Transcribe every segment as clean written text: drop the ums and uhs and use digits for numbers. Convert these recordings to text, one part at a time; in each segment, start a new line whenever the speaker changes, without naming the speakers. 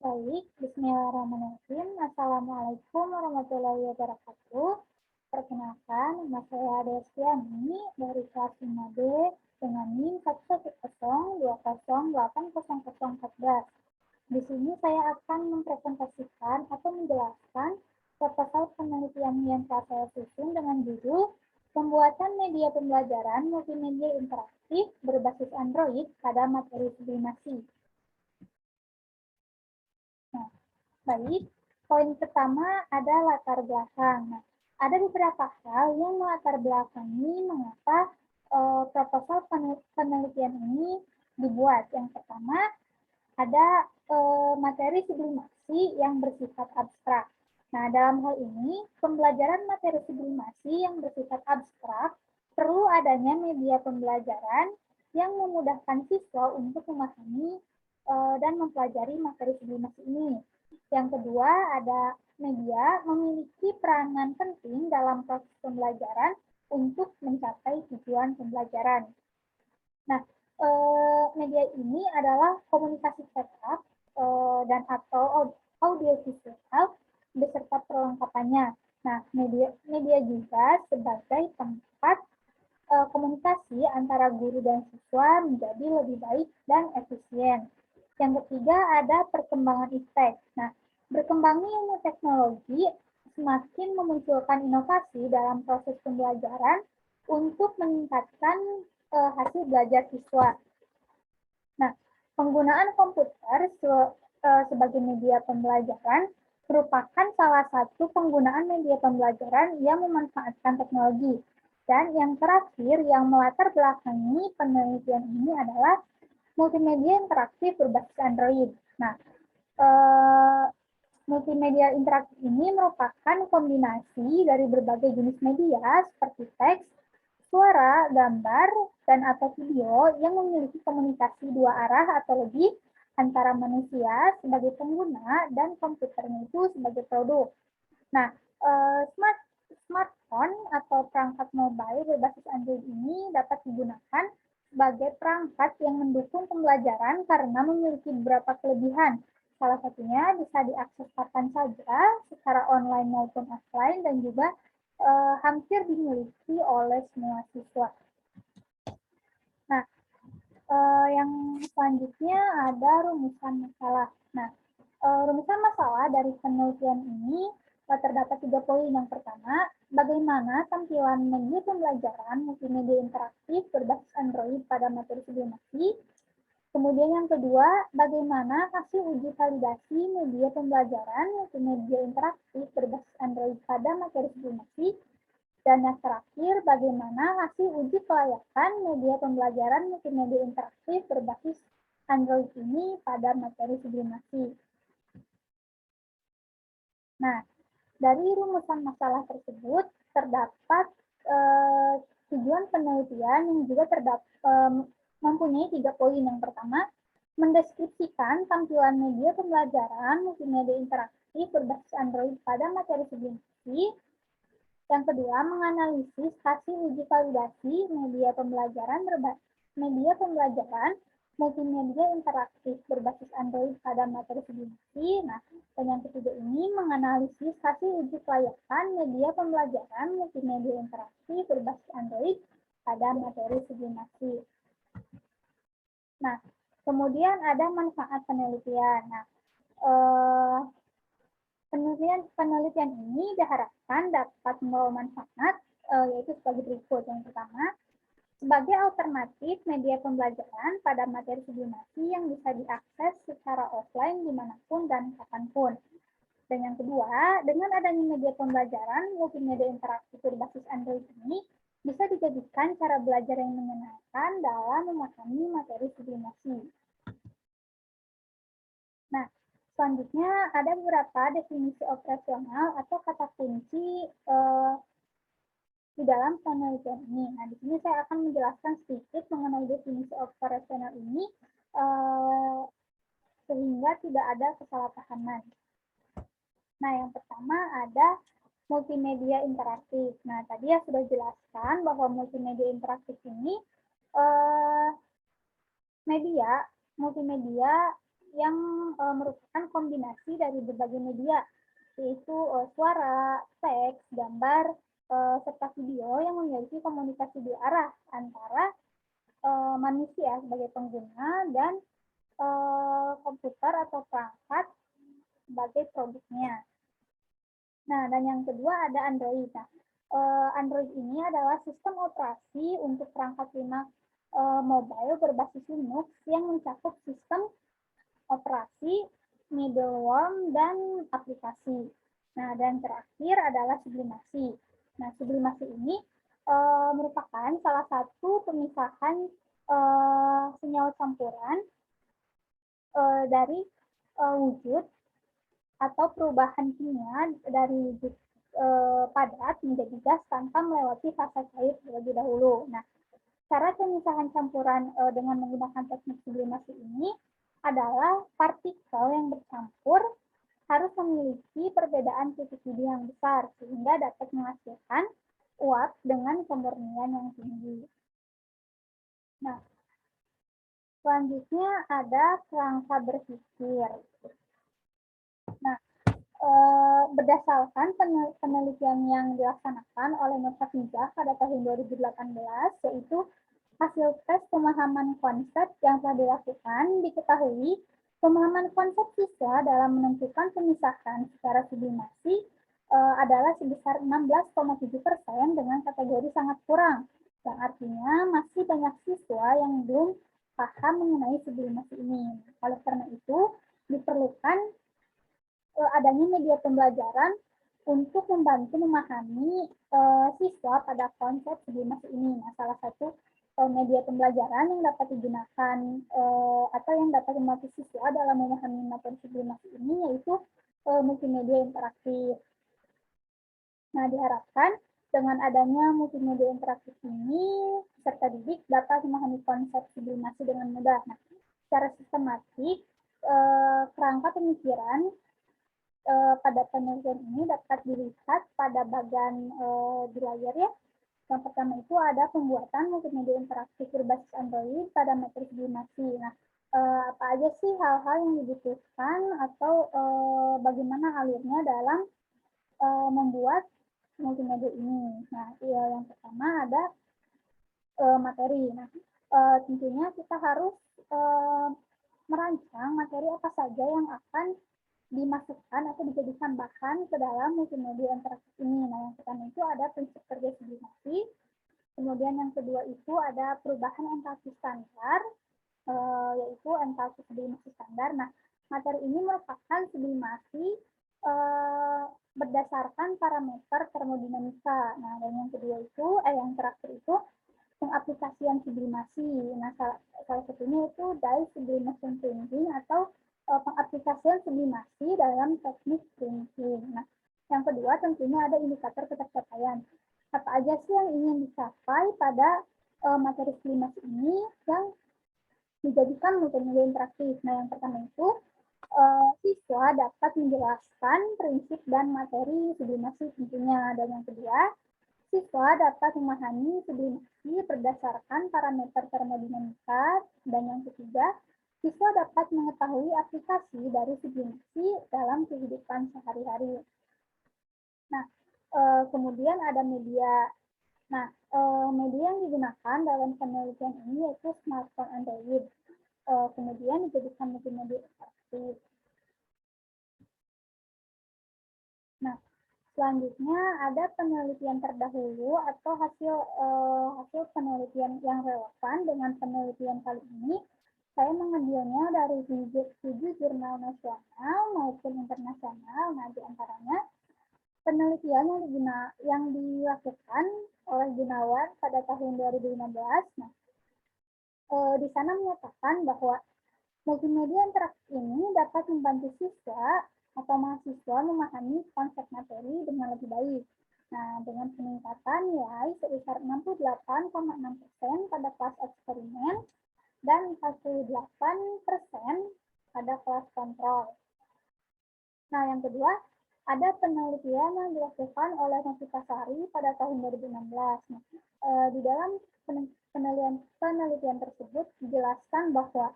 Baik, bismillahirrahmanirrahim. Assalamualaikum warahmatullahi wabarakatuh. Perkenalkan, nama saya Destiani dari kelas 5B dengan NIM 11020808014. Di sini saya akan mempresentasikan atau menjelaskan proposal penelitian yang telah saya susun dengan judul Pembuatan Media Pembelajaran Multimedia Interaktif berbasis Android pada materi sublimasi. Nah, baik, poin pertama ada latar belakang. Nah, ada beberapa hal yang melatar belakangi mengapa proposal penelitian ini dibuat. Yang pertama, ada materi sublimasi yang bersifat abstrak. Nah, dalam hal ini, pembelajaran materi sublimasi yang bersifat abstrak perlu adanya media pembelajaran yang memudahkan siswa untuk memahami dan mempelajari materi sublimasi ini. Yang kedua, ada media memiliki peranan penting dalam proses pembelajaran untuk mencapai tujuan pembelajaran. Nah, media ini adalah komunikasi cetak dan atau audiovisual beserta perlengkapannya. Nah, media juga sebagai tempat komunikasi antara guru dan siswa menjadi lebih baik dan efisien. Yang ketiga ada perkembangan iptek. Nah, berkembangnya ilmu teknologi semakin memunculkan inovasi dalam proses pembelajaran untuk meningkatkan hasil belajar siswa. Nah, penggunaan komputer sebagai media pembelajaran merupakan salah satu penggunaan media pembelajaran yang memanfaatkan teknologi. Dan yang terakhir yang melatar belakangi penelitian ini adalah multimedia interaktif berbasis Android. Nah, multimedia interaktif ini merupakan kombinasi dari berbagai jenis media seperti teks, suara, gambar, dan atau video yang memiliki komunikasi dua arah atau lebih antara manusia sebagai pengguna dan komputernya itu sebagai produk. Nah, smartphone atau perangkat mobile berbasis Android ini dapat digunakan sebagai perangkat yang mendukung pembelajaran karena memiliki beberapa kelebihan. Salah satunya bisa diakses kapan saja secara online maupun offline dan juga hampir dimiliki oleh semua siswa. Nah, yang selanjutnya ada rumusan masalah. Nah, rumusan masalah dari penelitian ini terdapat 3 poin. Yang pertama, bagaimana tampilan media pembelajaran multimedia interaktif berbasis Android pada materi sublimasi. Kemudian yang kedua, bagaimana hasil uji validasi media pembelajaran multimedia interaktif berbasis Android pada materi sublimasi. Dan yang terakhir, bagaimana hasil uji kelayakan media pembelajaran multimedia interaktif berbasis Android ini pada materi sublimasi. Nah, dari rumusan masalah tersebut terdapat tujuan penelitian yang juga mempunyai 3 poin. Yang pertama, mendeskripsikan tampilan media pembelajaran multimedia interaktif berbasis Android pada materi sublimasi. Yang kedua, menganalisis hasil uji validasi media pembelajaran multimedia interaktif berbasis Android pada materi sublimasi. Nah, dan yang ketiga ini menganalisis hasil uji kelayakan media pembelajaran multimedia interaktif berbasis Android pada materi sublimasi. Nah, kemudian ada manfaat penelitian. Nah, penelitian ini diharapkan dapat membawa manfaat yaitu sebagai berikut. Yang pertama, sebagai alternatif media pembelajaran pada materi sublimasi yang bisa diakses secara offline dimanapun dan kapanpun. Dan yang kedua, dengan adanya media pembelajaran multimedia interaktif berbasis Android ini bisa dijadikan cara belajar yang menyenangkan dalam memahami materi sublimasi. Nah, selanjutnya ada beberapa definisi operasional atau kata kunci di dalam penelitian ini. Nah, di sini saya akan menjelaskan sedikit mengenai definisi operasional ini sehingga tidak ada kesalahpahaman. Nah, yang pertama ada multimedia interaktif. Nah, tadi ya sudah jelaskan bahwa multimedia interaktif ini multimedia yang merupakan kombinasi dari berbagai media, yaitu suara, teks, gambar, serta video yang memiliki komunikasi dua arah antara manusia sebagai pengguna dan komputer atau perangkat sebagai produknya. Nah, dan yang kedua ada Android. Nah, Android ini adalah sistem operasi untuk perangkat lunak mobile berbasis Linux yang mencakup sistem operasi, middleware, dan aplikasi. Nah, dan terakhir adalah sublimasi. Nah, sublimasi ini merupakan salah satu pemisahan senyawa campuran dari wujud atau perubahan kimia dari wujud padat menjadi gas tanpa melewati fase cair terlebih dahulu. Nah, cara pemisahan campuran dengan menggunakan teknik sublimasi ini adalah partikel yang bercampur harus memiliki perbedaan titik didih yang besar sehingga dapat menghasilkan uap dengan kemurnian yang tinggi. Nah, selanjutnya ada kerangka berpikir. Nah, berdasarkan penelitian yang dilaksanakan oleh Nur Hafizah pada tahun 2018, yaitu hasil tes pemahaman konsep yang telah dilakukan, diketahui pemahaman konsep siswa dalam menentukan pemisahan secara sublimasi adalah sebesar 16,7% dengan kategori sangat kurang, yang artinya masih banyak siswa yang belum paham mengenai sublimasi ini. Oleh karena itu, diperlukan adanya media pembelajaran untuk membantu memahami siswa pada konsep sublimasi ini. Nah, salah satu media pembelajaran yang dapat digunakan atau yang dapat membantu siswa dalam memahami materi sublimasi ini yaitu multimedia interaktif. Nah, diharapkan dengan adanya multimedia interaktif ini, peserta didik dapat memahami konsep sublimasi dengan mudah. Nah, secara sistematik, kerangka pemikiran pada penelitian ini dapat dilihat pada bagian di layar ya. Yang pertama itu ada pembuatan multimedia interaktif berbasis Android pada materi sublimasi. Nah, apa aja sih hal-hal yang dibutuhkan atau bagaimana alurnya dalam membuat multimedia ini? Nah, yang pertama ada materi. Nah, tentunya kita harus merancang materi apa saja yang akan dimasukkan atau dijadikan bahan ke dalam multimedia interaktif ini. Nah, yang pertama itu ada prinsip kerja sublimasi. Kemudian yang kedua itu ada perubahan entalpi standar, yaitu entalpi sublimasi standar. Nah, materi ini merupakan sublimasi berdasarkan parameter termodinamika. Nah, dan yang kedua itu, yang terakhir itu pengaplikasian sublimasi. Nah, salah satunya itu dye sublimation printing atau pengaplikasian sublimasi dalam teknik printing. Nah, yang kedua tentunya ada indikator ketercapaian. Apa aja sih yang ingin dicapai pada materi sublimasi ini yang dijadikan multimedia interaktif? Nah, yang pertama itu siswa dapat menjelaskan prinsip dan materi sublimasi tentunya. Dan yang kedua, siswa dapat memahami sublimasi berdasarkan parameter termodinamika. Dan yang ketiga, siswa dapat mengetahui aplikasi dari sublimasi dalam kehidupan sehari-hari. Nah, kemudian ada media. Nah, media yang digunakan dalam penelitian ini yaitu smartphone Android. Kemudian dijadikan multimedia interaktif. Nah, selanjutnya ada penelitian terdahulu atau hasil penelitian yang relevan dengan penelitian kali ini. Saya mengambilnya dari 7 jurnal nasional maupun internasional. Nah, di antaranya penelitian yang dilakukan oleh Gunawan pada tahun 2015. Nah, di sana menyatakan bahwa multimedia interaktif ini dapat membantu siswa atau mahasiswa memahami konsep materi dengan lebih baik. Nah, dengan peningkatan nilai sebesar 68,6% pada kelas eksperimen dan 48% pada kelas kontrol. Nah, yang kedua, ada penelitian yang dilakukan oleh Novita Sari pada tahun 2016. Nah, di dalam penelitian tersebut dijelaskan bahwa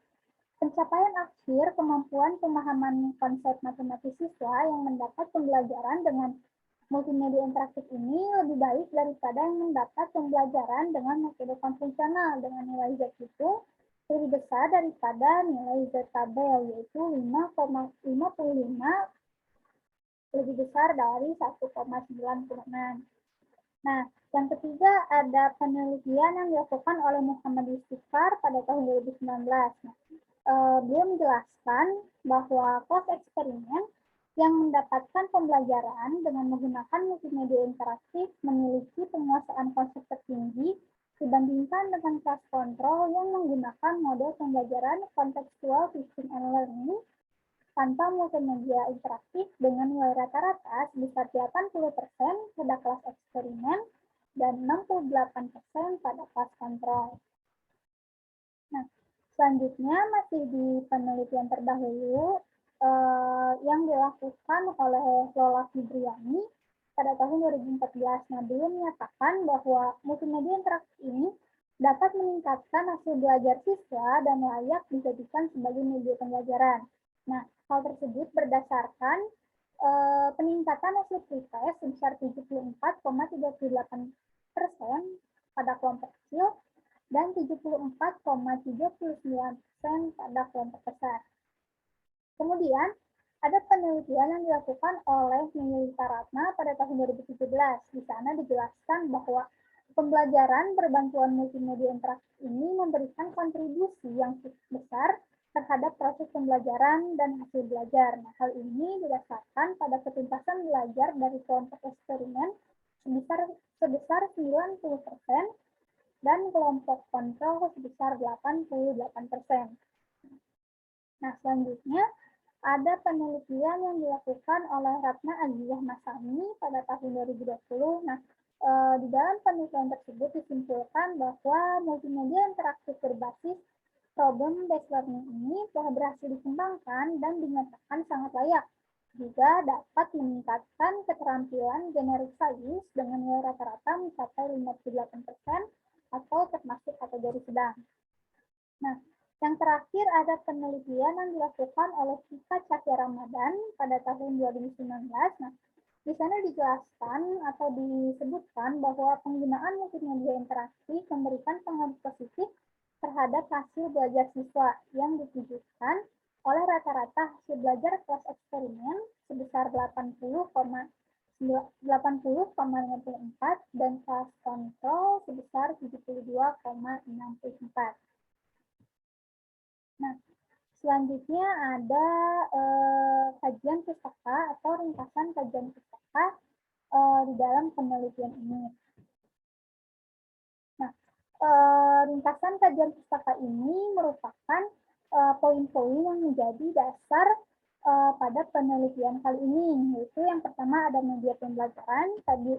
Pencapaian akhir kemampuan pemahaman konsep matematis siswa yang mendapat pembelajaran dengan multimedia interaktif ini lebih baik daripada yang mendapat pembelajaran dengan metode konvensional dengan nilai Z itu lebih besar daripada nilai Z tabel, yaitu 5,55 lebih besar dari 1,96. Nah, yang ketiga ada penelitian yang dilakukan oleh Muhammad Istighfar pada tahun 2019. Nah, beliau menjelaskan bahwa kelas eksperimen yang mendapatkan pembelajaran dengan menggunakan multimedia interaktif memiliki penguasaan konsep tertinggi dibandingkan dengan kelas kontrol yang menggunakan model pembelajaran kontekstual teaching and learning tanpa multimedia interaktif dengan nilai rata-rata sebesar 80% pada kelas eksperimen dan 68% pada kelas kontrol. Nah, selanjutnya masih di penelitian terdahulu yang dilakukan oleh Lola Fibriani pada tahun 2014. Nah, beliau menyatakan bahwa multimedia interaktif ini dapat meningkatkan hasil belajar siswa dan layak dijadikan sebagai media pembelajaran. Nah, hal tersebut berdasarkan peningkatan hasil pretest sebesar 74,38% pada kelompok kecil dan 74,39% pada kelompok besar. Kemudian, ada penelitian yang dilakukan oleh Milita Ratna pada tahun 2017. Di sana dijelaskan bahwa pembelajaran berbantuan multimedia interaktif ini memberikan kontribusi yang cukup besar terhadap proses pembelajaran dan hasil belajar. Nah, hal ini didasarkan pada ketuntasan belajar dari kelompok eksperimen sebesar 90% dan kelompok kontrol sebesar 88%. Nah, selanjutnya ada penelitian yang dilakukan oleh Ratna Azizah Masami pada tahun 2020. Nah, di dalam penelitian tersebut disimpulkan bahwa multimedia interaktif berbasis problem based learning ini telah berhasil dikembangkan dan dinyatakan sangat layak. Juga dapat meningkatkan keterampilan generik sains dengan nilai rata-rata mencapai 58% atau termasuk kategori sedang. Nah, yang terakhir ada penelitian yang dilakukan oleh Cika Cahya Ramadan pada tahun 2019. Nah, di sana dijelaskan atau disebutkan bahwa penggunaan multimedia interaktif memberikan pengaruh positif terhadap hasil belajar siswa yang ditujukan oleh rata-rata hasil belajar kelas eksperimen sebesar 80,54 dan kelas kontrol sebesar 72,64. Nah, selanjutnya ada kajian pustaka atau ringkasan kajian pustaka di dalam penelitian ini. Nah, ringkasan kajian pustaka ini merupakan poin-poin yang menjadi dasar pada penelitian kali ini, yaitu yang pertama ada media pembelajaran, tadi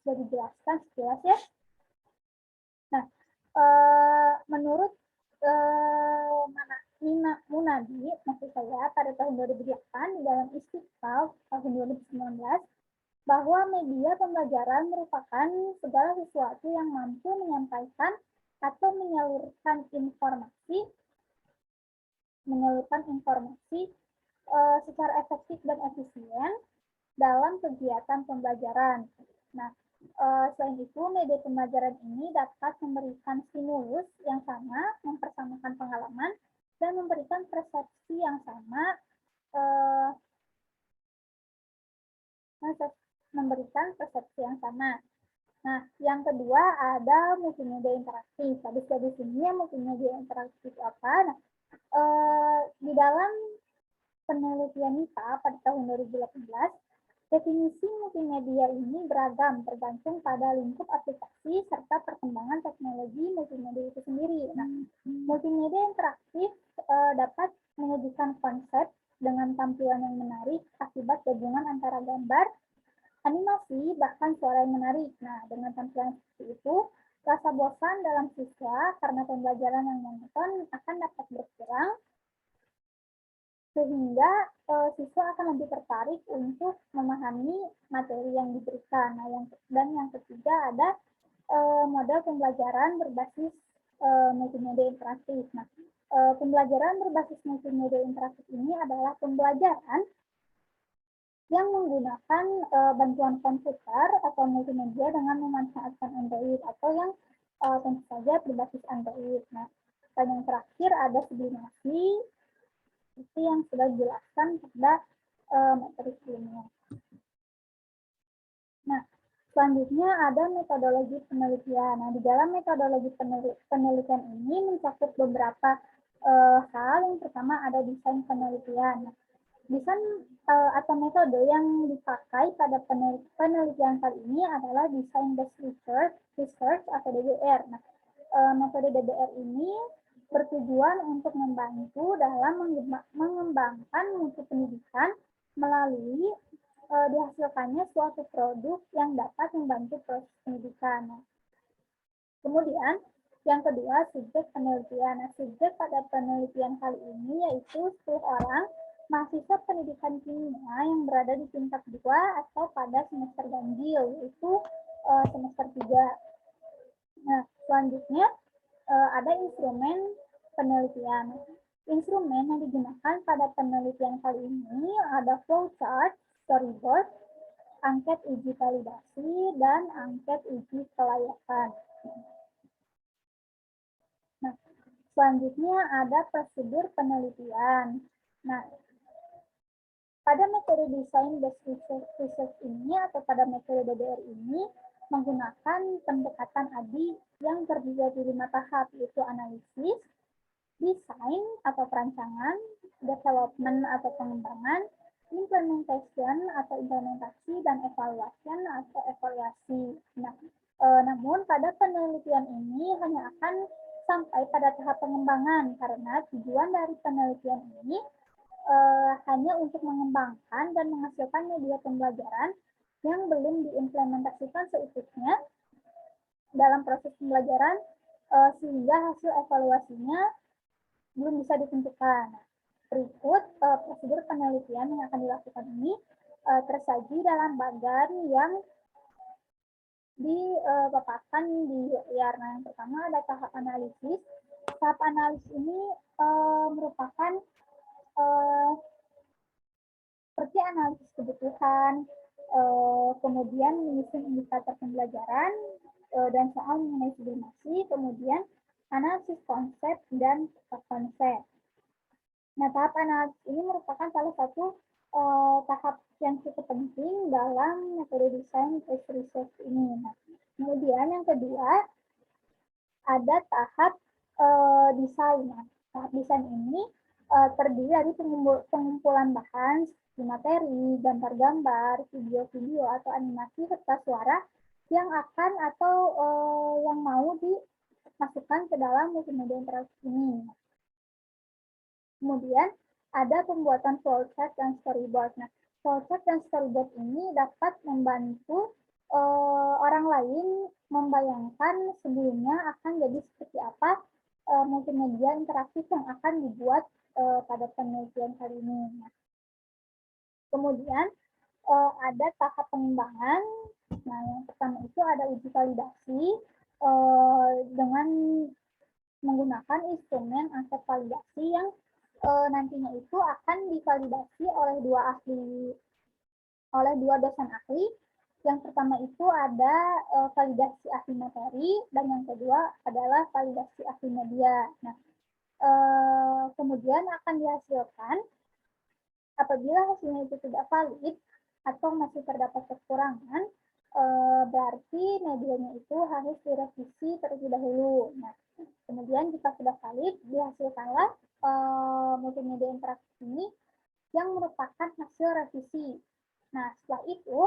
sudah dijelaskan sekilas ya. Nah, menurut Munadi, maksud saya, pada tahun 2008 di dalam Istiqlal tahun 2019, bahwa media pembelajaran merupakan segala sesuatu yang mampu menyampaikan atau menyalurkan informasi secara efektif dan efisien dalam kegiatan pembelajaran. Nah, selain itu, media pembelajaran ini dapat memberikan stimulus yang sama, mempersamakan pengalaman, dan memberikan persepsi yang sama, Nah, yang kedua ada multimedia interaktif. Tadi sudah di sini ya multimedia interaktif apa? Nah, di dalam penelitian NIPA pada tahun 2018, definisi multimedia ini beragam tergantung pada lingkup aplikasi serta perkembangan teknologi multimedia itu sendiri. Nah, multimedia interaktif dapat menyajikan konsep dengan tampilan yang menarik akibat gabungan antara gambar, animasi, bahkan suara yang menarik. Nah, dengan tampilan seperti itu, rasa bosan dalam siswa karena pembelajaran yang monoton akan dapat berkurang, sehingga siswa akan lebih tertarik untuk memahami materi yang diberikan. Nah, yang ketiga ada model pembelajaran berbasis multimedia interaktif. Nah, Pembelajaran berbasis multimedia interaktif ini adalah pembelajaran yang menggunakan bantuan komputer atau multimedia dengan memanfaatkan Android atau yang tentu saja berbasis Android. Nah, dan yang terakhir ada sublimasi, itu yang sudah dijelaskan pada materi sebelumnya. Nah, selanjutnya ada metodologi penelitian. Nah, di dalam metodologi penelitian ini mencakup beberapa hal. Yang pertama ada desain penelitian. Nah, desain atau metode yang dipakai pada penelitian kali ini adalah design based research atau DBR. Nah, metode DBR ini bertujuan untuk membantu dalam mengembangkan mutu pendidikan melalui dihasilkannya suatu produk yang dapat membantu proses pendidikan. Nah, kemudian yang kedua, subjek penelitian. Nah, subjek pada penelitian kali ini yaitu 10 orang mahasiswa pendidikan kimia yang berada di tingkat 2 atau pada semester ganjil, yaitu semester 3. Nah, selanjutnya ada instrumen penelitian. Instrumen yang digunakan pada penelitian kali ini ada flowchart, storyboard, angket uji validasi, dan angket uji kelayakan. Nah, selanjutnya ada prosedur penelitian. Nah, pada metode desain based research ini atau pada metode DBR ini menggunakan pendekatan ADI yang terdiri dari 5 tahap, yaitu analisis, desain atau perancangan, development atau pengembangan, implementation atau implementasi, dan evaluation atau evaluasi. Nah, namun pada penelitian ini hanya akan sampai pada tahap pengembangan karena tujuan dari penelitian ini hanya untuk mengembangkan dan menghasilkan media pembelajaran yang belum diimplementasikan seutuhnya dalam proses pembelajaran sehingga hasil evaluasinya belum bisa ditentukan. Berikut prosedur penelitian yang akan dilakukan ini tersaji dalam bagan yang dipaparkan di layar. Nah, yang pertama ada tahap analisis. Tahap analisis ini merupakan seperti analisis kebutuhan, kemudian menyusun indikator pembelajaran, dan soal mengenai sublimasi, kemudian analisis konsep dan konsep. Nah, tahap analisis ini merupakan salah satu tahap yang cukup penting dalam metode desain based research ini. Nah, kemudian yang kedua ada tahap desain. Nah, tahap desain ini terdiri dari pengumpulan bahan seperti materi, gambar-gambar, video-video atau animasi serta suara yang akan atau yang mau dimasukkan ke dalam multimedia interaktif ini. Kemudian ada pembuatan flowchart dan storyboard. Nah, flowchart dan storyboard ini dapat membantu orang lain membayangkan sebelumnya akan jadi seperti apa multimedia interaktif yang akan dibuat pada penelitian kali ini. Nah, kemudian ada tahap pengembangan. Nah, yang pertama itu ada uji validasi dengan menggunakan instrumen angket validasi yang nantinya itu akan divalidasi oleh dua dosen ahli. Yang pertama itu ada validasi ahli materi dan yang kedua adalah validasi ahli media. Nah, kemudian akan dihasilkan apabila hasilnya itu tidak valid atau masih terdapat kekurangan, berarti medianya itu harus direvisi terlebih dahulu. Nah, kemudian jika sudah valid, dihasilkanlah multimedia interaktif ini yang merupakan hasil revisi. Nah, setelah itu,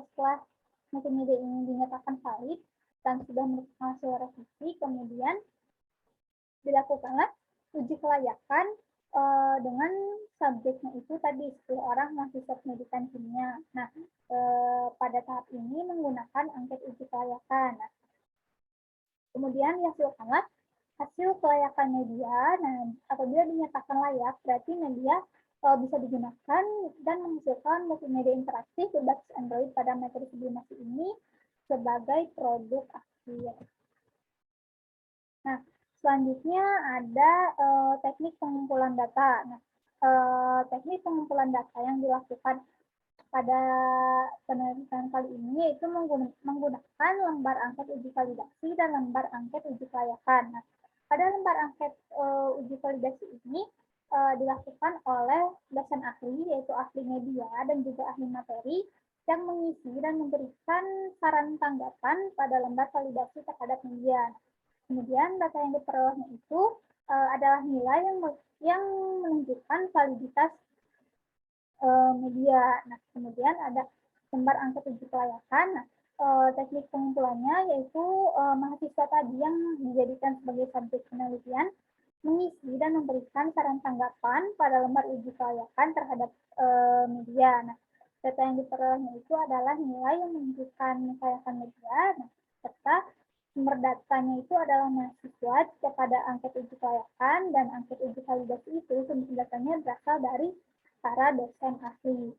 setelah multimedia ini dinyatakan valid dan sudah merupakan hasil revisi, kemudian dilakukanlah uji kelayakan dengan subjeknya itu tadi 10 orang mahasiswa pendidikan kimia. Nah, pada tahap ini menggunakan angket uji kelayakan. Nah, kemudian dihasilkanlah hasil kelayakan media. Nah, apabila dinyatakan layak, berarti media bisa digunakan dan menghasilkan multimedia interaktif berbasis Android pada metode sublimasi ini sebagai produk akhir. Nah, selanjutnya ada teknik pengumpulan data. Nah, teknik pengumpulan data yang dilakukan pada penelitian kali ini yaitu menggunakan lembar angket uji validasi dan lembar angket uji kelayakan. Nah, pada lembar angket uji validasi ini dilakukan oleh dosen ahli, yaitu ahli media dan juga ahli materi, yang mengisi dan memberikan saran tanggapan pada lembar validasi terhadap media. Kemudian data yang diperolehnya itu adalah nilai yang menunjukkan validitas media. Nah, kemudian ada lembar angket uji kelayakan. Nah, teknik pengumpulannya yaitu mahasiswa tadi yang dijadikan sebagai subjek penelitian mengisi dan memberikan saran tanggapan pada lembar uji kelayakan terhadap media. Nah, data yang diperolehnya itu adalah nilai yang menunjukkan kelayakan media, nah, serta sumber datanya itu adalah mahasiswa kepada angket uji kelayakan, dan angket uji validasi itu sumber datanya berasal dari para dosen ahli.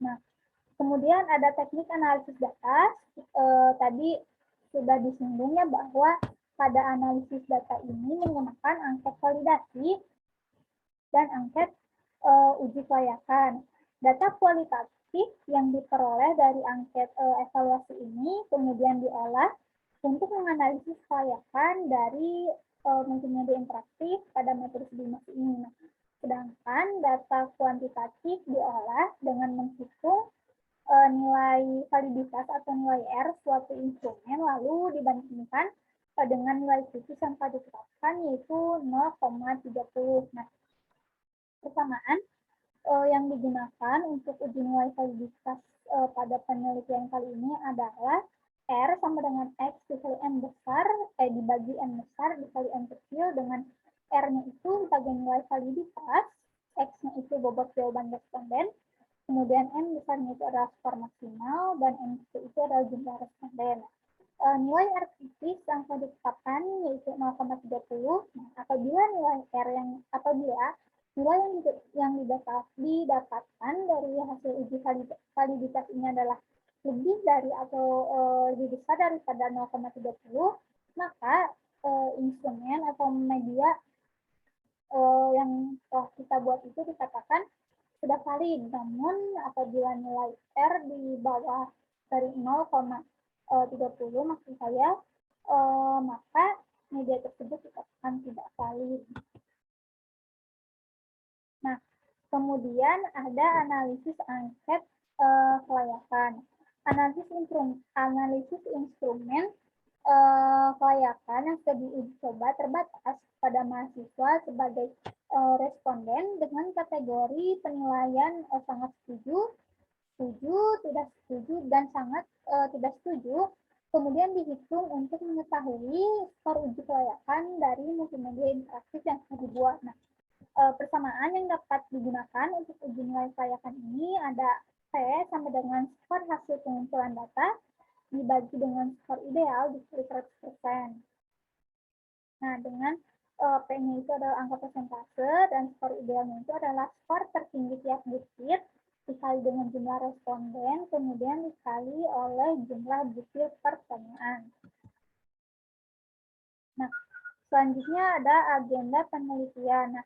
Nah, kemudian ada teknik analisis data. Tadi sudah disinggungnya bahwa pada analisis data ini menggunakan angket validasi dan angket uji kelayakan. Data kualitatif yang diperoleh dari angket evaluasi ini kemudian diolah untuk menganalisis kelayakan dari multimedia interaktif pada metode simulasi ini. Nah, sedangkan data kuantitatif diolah dengan menghitung nilai validitas atau nilai R suatu instrumen lalu dibandingkan dengan nilai kritis yang telah ditetapkan yaitu 0,30. Nah, persamaan yang digunakan untuk uji nilai validitas pada penelitian kali ini adalah R sama dengan X dikali N besar, dibagi N besar dikali N kecil, dengan R-nya itu sebagai nilai validitas, X-nya itu bobot jawaban responden, kemudian N besarnya itu adalah skor maksimal, dan N kecil itu adalah jumlah responden. Nilai R kritis yang telah ditetapkan yaitu 0,30. Nah, apabila nilai R nilai yang didapatkan dari hasil uji validitas ini adalah lebih dari atau lebih besar daripada 0,30, maka instrumen atau media yang telah kita buat itu dikatakan sudah valid. Namun apabila nilai R di bawah dari 0,30 maksud saya, maka media tersebut dikatakan tidak valid. Nah, kemudian ada analisis angket kelayakan. Analisis instrumen kelayakan yang sudah diuji coba terbatas pada mahasiswa sebagai responden dengan kategori penilaian sangat setuju, setuju, tidak setuju, dan sangat tidak setuju. Kemudian dihitung untuk mengetahui skor uji kelayakan dari multimedia interaktif yang sudah dibuat. Nah, persamaan yang dapat digunakan untuk uji nilai kelayakan ini ada P sama dengan skor hasil pengumpulan data dibagi dengan skor ideal dikali 100%. Nah, dengan P-nya itu adalah angka persentase dan skor idealnya itu adalah skor tertinggi tiap butir dikali dengan jumlah responden, kemudian dikali oleh jumlah butir pertanyaan. Nah, selanjutnya ada agenda penelitian. Nah,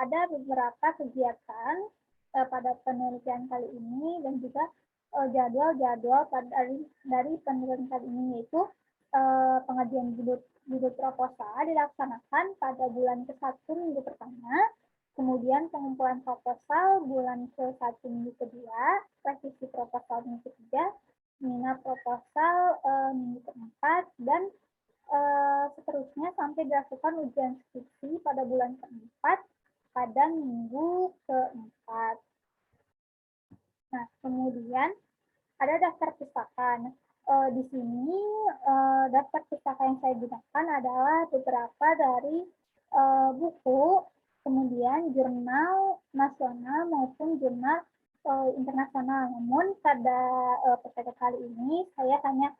ada beberapa kegiatan pada penelitian kali ini dan juga jadwal-jadwal dari penelitian kali ini, yaitu pengajuan judul proposal dilaksanakan pada bulan ke-1 minggu pertama, kemudian pengumpulan proposal bulan ke-1 minggu kedua, revisi proposal minggu ketiga, minat proposal minggu keempat, dan seterusnya sampai dilakukan ujian skripsi pada bulan keempat pada minggu keempat. Nah, kemudian ada daftar pustaka. Di sini daftar pustaka yang saya gunakan adalah beberapa dari buku, kemudian jurnal nasional maupun jurnal internasional. Namun pada PPT kali ini saya hanya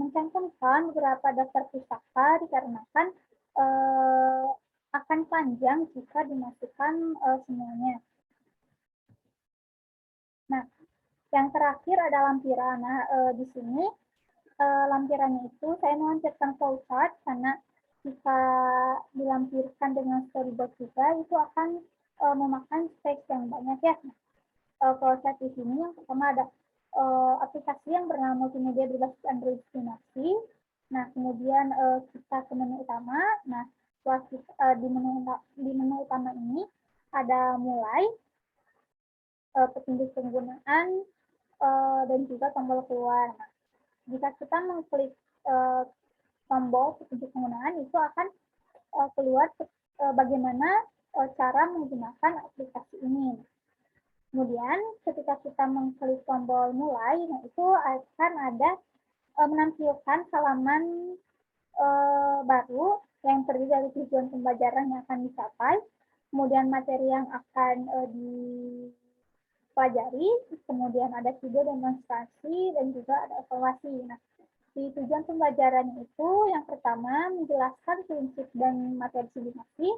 mencantumkan beberapa daftar pustaka dikarenakan akan panjang jika dimasukkan semuanya. Nah, yang terakhir ada lampiran. Nah, di sini lampirannya itu saya melampirkan flowchart karena jika dilampirkan dengan storyboard juga itu akan memakan space yang banyak ya. Flowchart di sini yang pertama ada aplikasi yang bernama multimedia berbasis Android estimasi. Nah, kemudian kita ke menu utama. Nah, setelah kita, di menu utama ini ada mulai, petunjuk penggunaan, dan juga tombol keluar. Nah, jika kita mengklik tombol petunjuk penggunaan, itu akan keluar bagaimana cara menggunakan aplikasi ini. Kemudian ketika kita mengklik tombol mulai, nah itu akan ada menampilkan halaman baru yang terdiri dari tujuan pembelajaran yang akan dicapai, kemudian materi yang akan dipelajari, kemudian ada video demonstrasi dan juga ada evaluasi. Nah, di tujuan pembelajaran itu yang pertama menjelaskan prinsip dan materi sublimasi,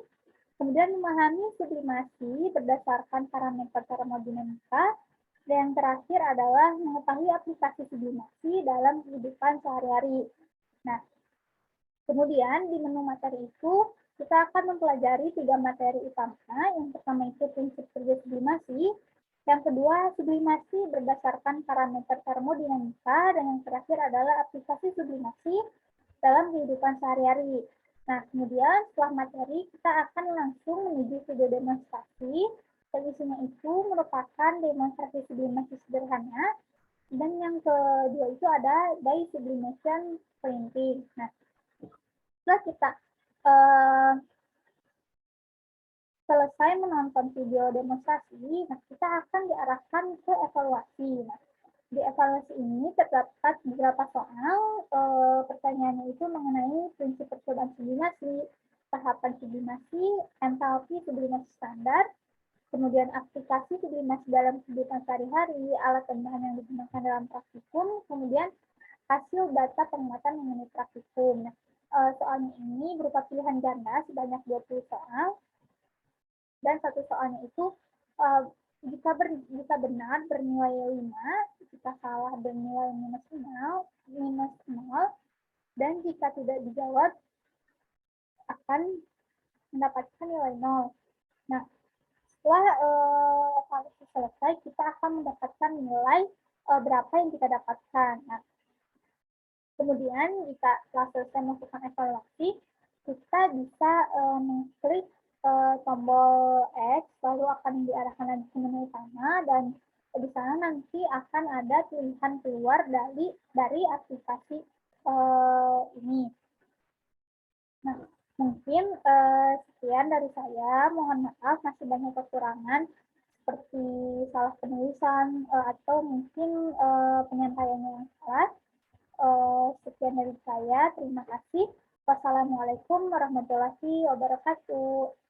kemudian memahami sublimasi berdasarkan parameter termodinamika, dan yang terakhir adalah mengetahui aplikasi sublimasi dalam kehidupan sehari-hari. Nah, kemudian di menu materi itu kita akan mempelajari 3 materi utama. Yang pertama itu prinsip kerja sublimasi, yang kedua sublimasi berdasarkan parameter termodinamika, dan yang terakhir adalah aplikasi sublimasi dalam kehidupan sehari-hari. Nah, kemudian setelah materi kita akan langsung menuju video demonstrasi. Dan isinya itu merupakan demonstrasi sublimasi sederhana. Dan yang kedua itu ada by sublimation printing. Nah, setelah kita selesai menonton video demonstrasi, nah kita akan diarahkan ke evaluasi. Nah, di evaluasi ini terdapat beberapa soal, pertanyaannya itu mengenai prinsip percobaan sublimasi, tahapan sublimasi, entalpi sublimasi standar, kemudian aplikasi sublimasi dalam kehidupan sehari-hari, alat dan bahan yang digunakan dalam praktikum, kemudian hasil data pengamatan mengenai praktikum. Nah, soalnya ini berupa pilihan ganda sebanyak 20 soal, dan satu soalnya itu jika benar bernilai 5, jika salah bernilai minus 0, dan jika tidak dijawab akan mendapatkan nilai 0. Nah, setelah evaluasi selesai, kita akan mendapatkan nilai berapa yang kita dapatkan. Nah, kemudian jika setelah selesai melakukan evaluasi, kita bisa mengklik tombol X, lalu akan diarahkan lagi ke menu utama, dan di sana nanti akan ada pilihan keluar dari aplikasi ini. Nah, mungkin sekian dari saya. Mohon maaf masih banyak kekurangan seperti salah penulisan atau mungkin penyampaiannya yang salah. Sekian dari saya. Terima kasih. Wassalamualaikum warahmatullahi wabarakatuh.